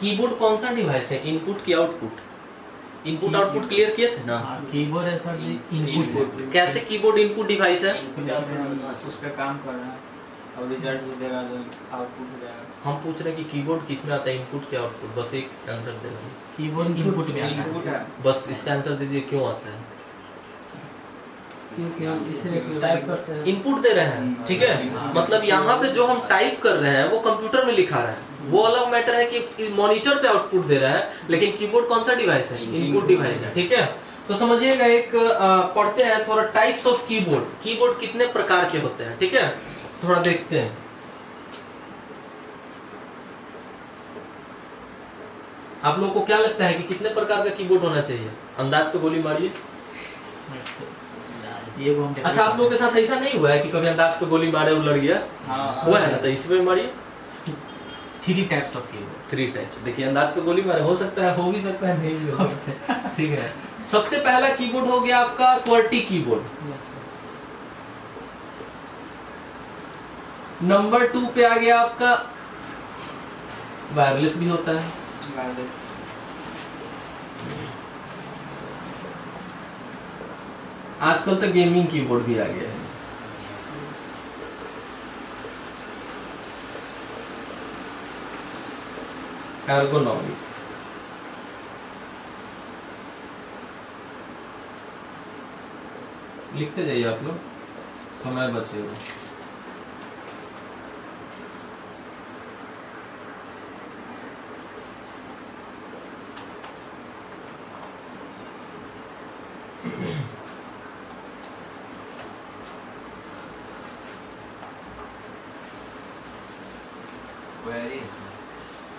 Keyboard कौन सा device है, इनपुट की आउटपुट? इनपुट आउटपुट क्लियर किए थे ना? कीबोर्ड है सर जी, इनपुट। कैसे कीबोर्ड इनपुट डिवाइस है? उस पे काम कर रहा है और रिजल्ट भी देगा, जो आउटपुट हो जाएगा। हम पूछ रहे हैं कि कीबोर्ड किस में आता है, इनपुट के आउटपुट? बस एक आंसर दे रहे हैं। कीबोर्ड इनपुट में आता है। बस इसका आंसर दीजिए, क्यों आता है? क्योंकि हम इसे टाइप करते हैं, इनपुट दे रहे हैं, ठीक है। मतलब यहाँ पे जो हम टाइप कर रहे हैं वो कंप्यूटर में लिखा रहा है, वो अलग मैटर है कि मॉनिटर पे आउटपुट दे रहा है, लेकिन कीबोर्ड कौन सा डिवाइस है? इनपुट डिवाइस है, ठीक है। तो समझिएगा, एक पढ़ते हैं थोड़ा टाइप्स ऑफ कीबोर्ड। कीबोर्ड कितने प्रकार के होते हैं, ठीक है, थोड़ा देखते हैं। आप लोगों को क्या लगता है कि कितने प्रकार का कीबोर्ड होना चाहिए? अंदाज पे गोली मारिए। अच्छा, आप लोगों के साथ ऐसा नहीं हुआ है कि कभी अंदाज पे गोली मारे और लड़ गया? हुआ है ना, तो इसी पे मारिए। 3 टाइप्स ऑफ कीबोर्ड। 3 टाइप्स। देखिए, अंदाज पे गोली मारे, हो सकता है, हो भी सकता है, नहीं भी हो सकता है, ठीक है। सबसे पहला कीबोर्ड हो गया आपका QWERTY कीबोर्ड। नंबर 2 पे आ गया आपका वायरलेस भी होता है। आजकल तो गेमिंग कीबोर्ड भी आ गया है। एर्गोनॉमिक, लिखते जाइए आप लोग, समय बचेगा।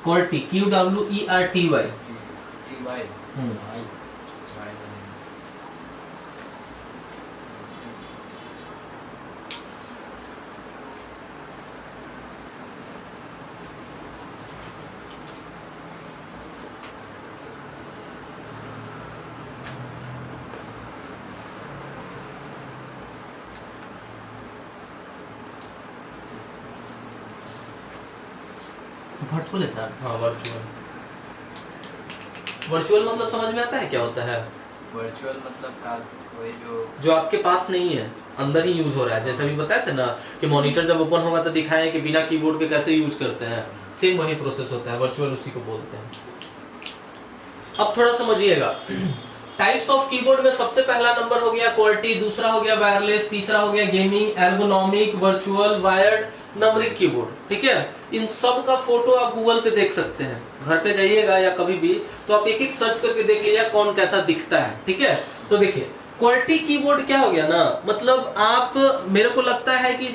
QWERTY, QWERTY। वर्चुअल है सर। हाँ, वर्चुअल। वर्चुअल मतलब समझ में आता है क्या होता है? वर्चुअल मतलब वही जो आपके पास नहीं है, अंदर ही यूज हो रहा है। जैसे अभी बताए थे ना कि मॉनिटर जब ओपन होगा तो दिखाएं कि बिना कीबोर्ड के कैसे यूज करते हैं, सेम वही प्रोसेस होता है, वर्चुअल उसी को बोलते हैं। अब थोड़ा समझिएगा, टाइप्स ऑफ कीबोर्ड में सबसे पहला नंबर हो गया QWERTY, दूसरा हो गया वायरलेस, तीसरा हो गया gaming, ergonomic, virtual, wired, numbering keyboard, ठीक है। इन सब का फोटो आप गूगल पे देख सकते हैं, घर पे जाइएगा या कभी भी, तो आप एक एक सर्च करके देख लीजिए कौन कैसा दिखता है, ठीक है। तो देखिए, QWERTY कीबोर्ड क्या हो गया ना, मतलब आप, मेरे को लगता है कि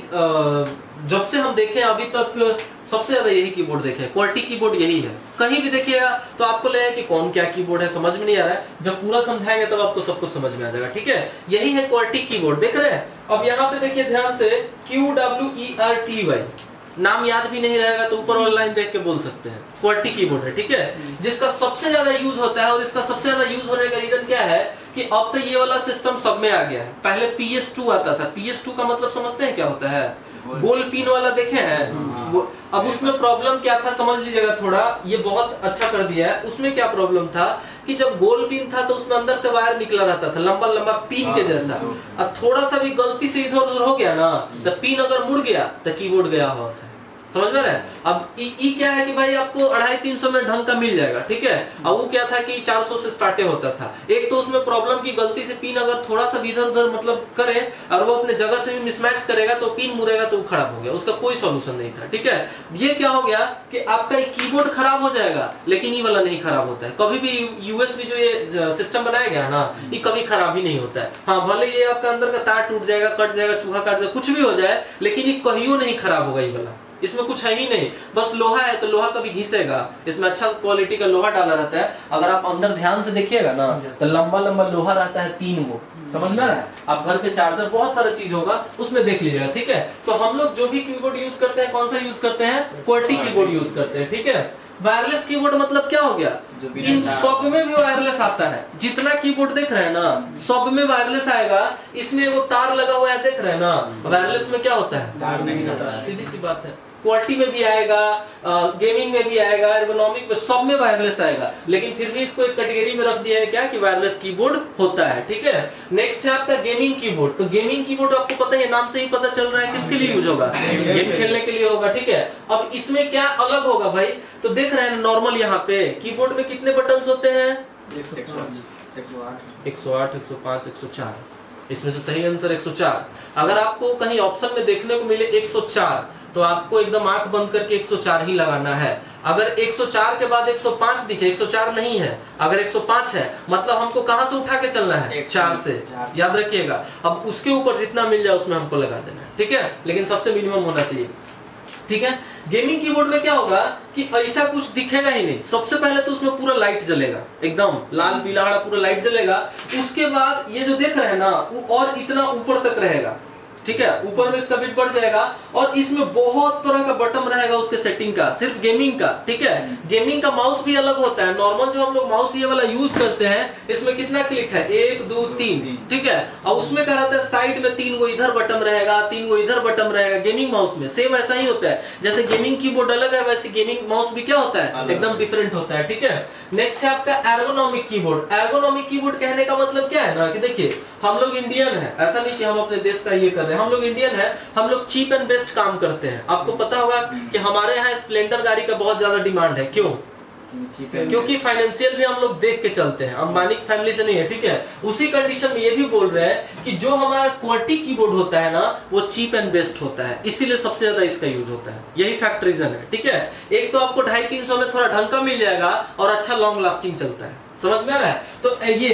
जब से हम देखे अभी तक सबसे ज्यादा यही कीबोर्ड देखे, QWERTY कीबोर्ड यही है। कहीं भी देखिएगा तो आपको लगेगा कि कौन क्या कीबोर्ड है, समझ में नहीं आ रहा है। जब पूरा समझाएंगे तब आपको सब कुछ समझ में आ जाएगा, ठीक है। यही है QWERTY कीबोर्ड, देख रहे हैं। अब यहाँ पे देखिए ध्यान से, QWERTY, नाम याद भी नहीं रहेगा तो ऊपर ऑनलाइन देख के बोल सकते हैं। QWERTY कीबोर्ड है, ठीक है, जिसका सबसे ज्यादा यूज होता है। और इसका सबसे ज्यादा यूज होने का रीजन क्या है कि अब तो ये वाला सिस्टम सब में आ गया है। पहले PS2 आता था। PS2 का मतलब समझते हैं क्या होता है? गोल पिन वाला देखे हैं वो। अब उसमें प्रॉब्लम क्या था समझ लीजिएगा थोड़ा, ये बहुत अच्छा कर दिया है। उसमें क्या प्रॉब्लम था कि जब गोल पिन था तो उसमें अंदर से वायर निकला रहता था, लंबा लंबा पिन के जैसा। अब थोड़ा सा भी गलती से इधर उधर हो गया ना, तो पिन अगर मुड़ गया तो कीबोर्ड गया हुआ था। समझ में रहे? अब ई क्या है कि भाई आपको 250-300 में ढंग का मिल जाएगा, ठीक है। अब वो क्या था कि 400 से स्टार्ट होता था। एक तो उसमें प्रॉब्लम की गलती से पिन अगर थोड़ा सा इधर उधर मतलब करे और वो अपने जगह से भी मिसमैच करेगा तो पिन मुड़ेगा तो वो खराब हो गया, उसका कोई सॉल्यूशन नहीं था, ठीक है। ये क्या हो गया कि आपका कीबोर्ड खराब हो जाएगा, लेकिन ये वाला नहीं खराब होता है कभी भी। यूएसबी जो ये सिस्टम बनाया गया ना, ये कभी खराब ही नहीं होता है। हाँ, भले ये आपका अंदर का तार टूट जाएगा, कट जाएगा, चूहा काट जाएगा, कुछ भी हो जाए, लेकिन ये कहियो नहीं खराब होगा ये वाला। इसमें कुछ है ही नहीं, बस लोहा है तो लोहा कभी घिसेगा। इसमें अच्छा क्वालिटी का लोहा डाला रहता है। अगर आप अंदर ध्यान से देखिएगा ना तो लंबा लंबा लोहा रहता है 3 गो, समझ में आ रहा है? आप घर पे चार्जर बहुत सारा चीज होगा उसमें देख लीजिएगा, ठीक है। तो हम लोग जो भी कीबोर्ड यूज करते हैं कौन सा यूज करते हैं? QWERTY कीबोर्ड यूज करते हैं, ठीक है। वायरलेस कीबोर्ड मतलब क्या हो गया? इन सब में भी वायरलेस आता है। जितना कीबोर्ड देख रहे हैं ना, सब में वायरलेस आएगा। इसमें वो तार लगा हुआ है, देख रहे हैं ना। वायरलेस में क्या होता है? तार नहीं होता है। सीधी सी बात है। क्वालिटी में भी आएगा, गेमिंग में भी आएगा, एर्गोनॉमिक में, सब में वायरलेस आएगा, लेकिन फिर भी इसको एक कैटेगरी में रख दिया है क्या कि वायरलेस कीबोर्ड होता है। ठीक है, नेक्स्ट है आपका गेमिंग कीबोर्ड। तो गेमिंग कीबोर्ड आपको पता है, नाम से ही पता चल रहा है किसके लिए यूज होगा, गेम खेलने के लिए होगा। ठीक है, अब इसमें क्या अलग होगा भाई, तो देख रहे हैं नॉर्मल यहाँ पे कीबोर्ड में कितने बटन्स होते हैं, 108 108, 105, 104, इसमें से सही आंसर 104। अगर आपको कहीं ऑप्शन में देखने को मिले 104 तो आपको एकदम आंख बंद करके 104 ही लगाना है। अगर 104 के बाद 105 दिखे, 104 नहीं है, अगर 105 है मतलब हमको कहां से उठा के चलना है, 4 से, याद रखिएगा। अब उसके ऊपर जितना मिल जाए उसमें हमको लगा देना है। ठीक है, लेकिन सबसे मिनिमम होना चाहिए। ठीक है, गेमिंग कीबोर्ड में क्या होगा कि ऐसा कुछ दिखेगा ही नहीं। सबसे पहले तो उसमें पूरा लाइट जलेगा, एकदम लाल पीला हरा पूरा लाइट जलेगा। उसके बाद ये जो देख रहे हैं ना, वो और इतना ऊपर तक रहेगा। ठीक है, ऊपर में इसका बिट बढ़ जाएगा और इसमें बहुत तरह का बटन रहेगा उसके सेटिंग का, सिर्फ गेमिंग का। ठीक है, गेमिंग का माउस भी अलग होता है। नॉर्मल जो हम लोग माउस ये वाला यूज करते हैं, इसमें कितना क्लिक है, 1 2 3। ठीक है, और उसमें क्या रहता है, साइड में 3 गो इधर बटन रहेगा, 3 गो इधर बटन रहेगा। गेमिंग माउस में सेम ऐसा ही होता है, जैसे गेमिंग कीबोर्ड अलग है वैसे गेमिंग माउस भी क्या होता है, एकदम डिफरेंट होता है। ठीक है, नेक्स्ट है आपका एर्गोनॉमिक कीबोर्ड। एर्गोनॉमिक कीबोर्ड कहने का मतलब क्या है ना कि देखिए, हम लोग इंडियन है, ऐसा नहीं कि हम अपने देश का ये कर रहे हैं, हम लोग इंडियन है, हम लोग चीप एंड बेस्ट काम करते हैं। आपको पता होगा कि हमारे यहाँ स्प्लेंडर गाड़ी का बहुत ज्यादा डिमांड है। क्यों? क्योंकि फाइनेंशियल भी हम लोग देख के चलते हैं, अंबानी की फैमिली से नहीं है। ठीक है, उसी कंडीशन में ये भी बोल रहे हैं कि जो हमारा क्वालिटी कीबोर्ड होता है ना, वो चीप एंड बेस्ट होता है, इसीलिए सबसे ज्यादा इसका यूज होता है। यही फैक्ट रीजन है। ठीक है, एक तो आपको 250-300 में थोड़ा ढंग का मिल जाएगा और अच्छा लॉन्ग लास्टिंग चलता है। समझ में आ रहा है? तो ये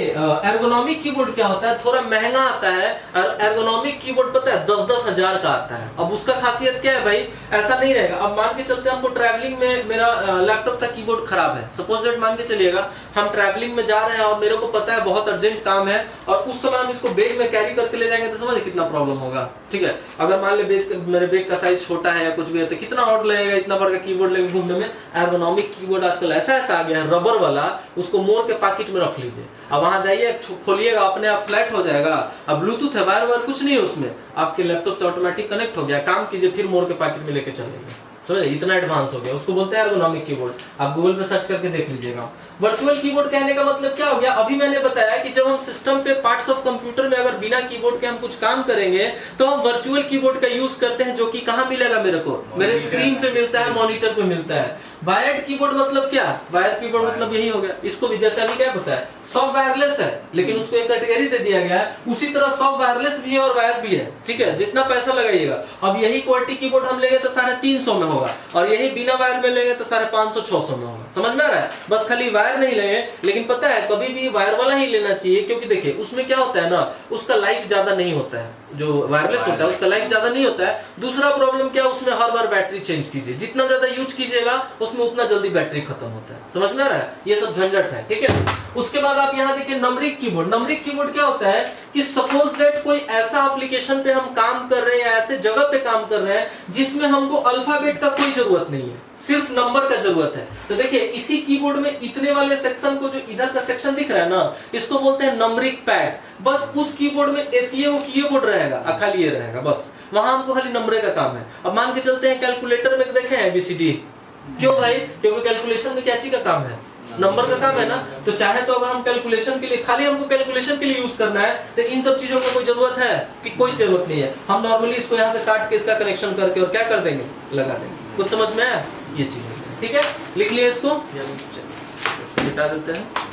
एर्गोनॉमिक कीबोर्ड क्या होता है, थोड़ा महंगा आता है। और एर्गोनॉमिक कीबोर्ड पता है 10-10 हजार का आता है। अब उसका खासियत क्या है भाई, ऐसा नहीं रहेगा। अब मान के चलते हमको ट्रैवलिंग में मेरा लैपटॉप का कीबोर्ड खराब है, सपोज दैट मान के चलिएगा हम ट्रैवलिंग में जा रहे हैं और मेरे को पता है बहुत अर्जेंट काम है और उस समय हम इसको बैग में कैरी करके ले जाएंगे तो समझे कितना प्रॉब्लम होगा। ठीक है, अगर मान ले मेरे बैग का साइज छोटा है या कुछ भी है तो कितना ऑड लगेगा इतना बड़ा कीबोर्ड लेके घूमने में। एर्गोनॉमिक कीबोर्ड आजकल ऐसा आ गया है, रबर वाला, उसको मोड़ के पॉकेट में रख लीजिए। अब वहां जाइए, खोलिएगा, अपने आप फ्लैट हो जाएगा। अब ब्लूटूथ है, वायर कुछ नहीं है उसमें, आपके लैपटॉप से ऑटोमेटिक कनेक्ट हो गया, काम कीजिए, फिर मोड़ के पॉकेट में लेके चलेंगे। समझे, इतना एडवांस हो गया, उसको बोलते हैं एर्गोनॉमिक कीबोर्ड। आप गूगल पे सर्च करके देख लीजिएगा। वर्चुअल कीबोर्ड कहने का मतलब क्या हो गया, अभी मैंने बताया कि जब हम सिस्टम पे पार्ट्स ऑफ कंप्यूटर में अगर बिना कीबोर्ड के हम कुछ काम करेंगे तो हम वर्चुअल कीबोर्ड का यूज करते हैं, जो कि कहां मिलेगा मेरे को, मेरे स्क्रीन पे मिलता है, मॉनिटर पे मिलता है। वायर्ड कीबोर्ड मतलब क्या, वायर्ड कीबोर्ड मतलब यही हो गया। इसको भी जैसे अभी क्या बताया, सब वायरलेस है लेकिन उसको एक कैटेगरी दे दिया गया है। उसी तरह सब वायरलेस भी है और वायर भी है। ठीक है, जितना पैसा लगाइएगा। अब यही क्वालिटी कीबोर्ड हम लेंगे तो 350 में होगा और यही बिना वायर में लेंगे तो 550-600 में होगा। समझ में आ रहा है? बस खाली वायर नहीं लेंगे, लेकिन पता है कभी भी वायर वाला ही लेना चाहिए, क्योंकि देखिए उसमें क्या होता है ना, उसका लाइफ ज्यादा नहीं होता है। जो वायरलेस होता है उसका लाइफ ज्यादा नहीं होता है। दूसरा प्रॉब्लम क्या, उसमें हर बार बैटरी चेंज कीजिए, जितना ज्यादा यूज कीजिएगा उसमें उतना जल्दी बैटरी खत्म होता है। समझ में आ रहा है? ये सब झंझट है। ठीक है, उसके बाद आप यहाँ देखिए नंबरिक कीबोर्ड। नंबरिक कीबोर्ड क्या होता है कि सपोज दैट कोई ऐसा एप्लीकेशन पे हम काम कर रहे हैं या ऐसे जगह पे काम कर रहे हैं जिसमें हमको अल्फाबेट का कोई जरूरत नहीं है, सिर्फ नंबर का जरूरत है। तो देखिए इसी कीबोर्ड में इतने वाले सेक्शन को, जो इधर का सेक्शन दिख रहा है ना, इसको बोलते हैं नंबरिक पैड। बस उस कीबोर्ड में वो कीबोर्ड रहेगा, खाली ये रहेगा, बस वहां हमको खाली नंबर का काम है। अब मान के चलते हैं कैलकुलेटर में देखें ABCD, क्यों भाई, क्योंकि कैलकुलेशन में क्या चीज का काम है, नंबर का काम है ना। तो चाहे तो अगर हम कैलकुलेशन के लिए, खाली हमको कैलकुलेशन के लिए यूज करना है तो इन सब चीजों की कोई जरूरत है कि कोई जरूरत नहीं है। हम नॉर्मली इसको यहाँ से काट के इसका कनेक्शन करके और क्या कर देंगे, लगा देंगे। कुछ समझ में आया? ये चीज, ठीक है, लिख लिया इसको, मिटा देते हैं।